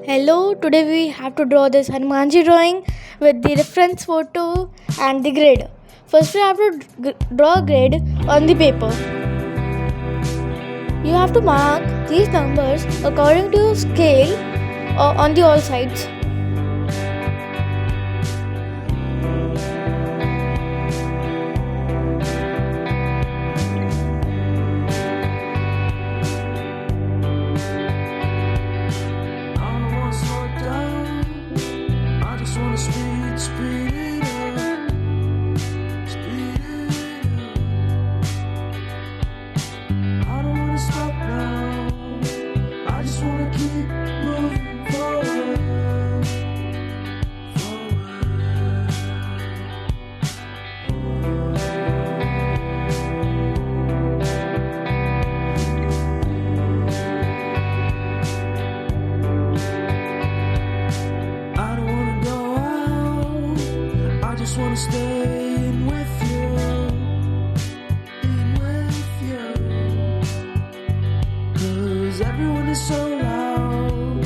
Hello, today we have to draw this Hanuman Ji drawing with the reference photo and the grid. First we have to draw a grid on the paper. You have to mark these numbers according to scale on the all sides. Wanna stay in with you, cause everyone is so loud.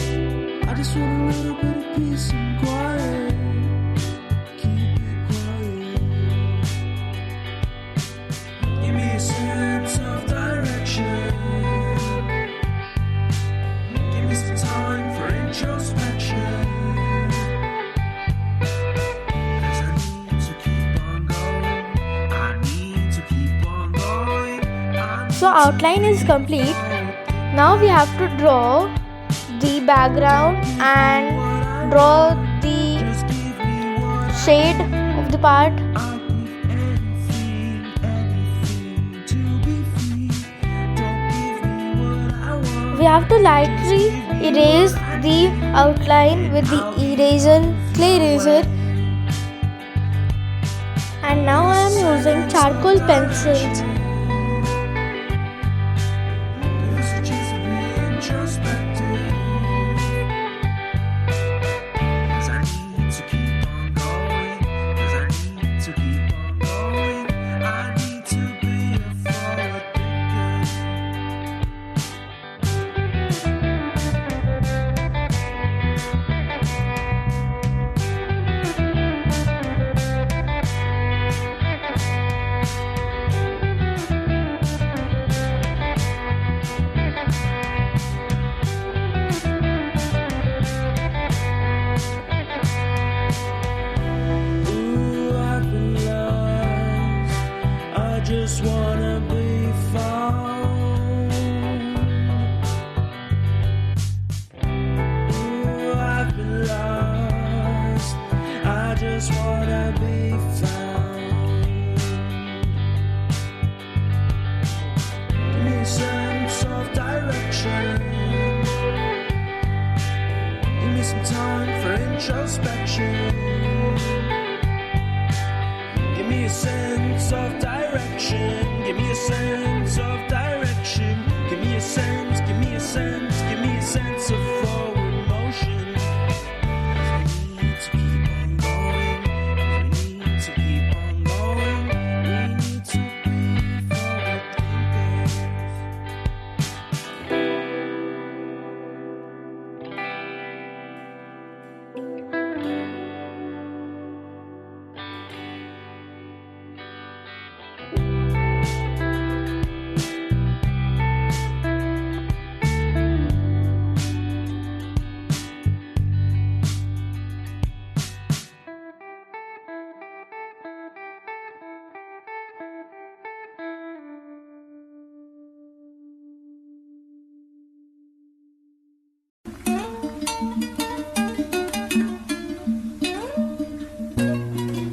I just want a little bit of peace and quiet. Keep it quiet. Give me a sense of direction. Give me some time for introspection. So outline is complete. Now we have to draw the background and draw the shade of the part. We have to lightly erase the outline with the clay eraser. And now I am using charcoal pencils. Just wanna be found. Ooh, I've been lost. I just wanna be found. Give me a sense of direction. Give me some time for introspection. Give me a sense of direction. Give me a sense of direction. Give me a sense, give me a sense, give me a sense of forward motion. 'Cause we need to keep on going. We need to keep on going. We need to be forward thinkers.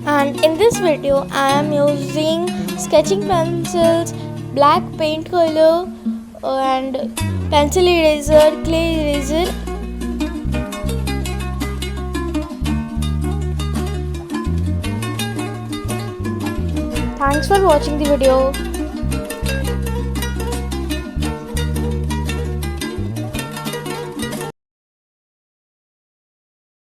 And in this video I am using sketching pencils, black paint color and pencil eraser, clay eraser. Thanks for watching the video.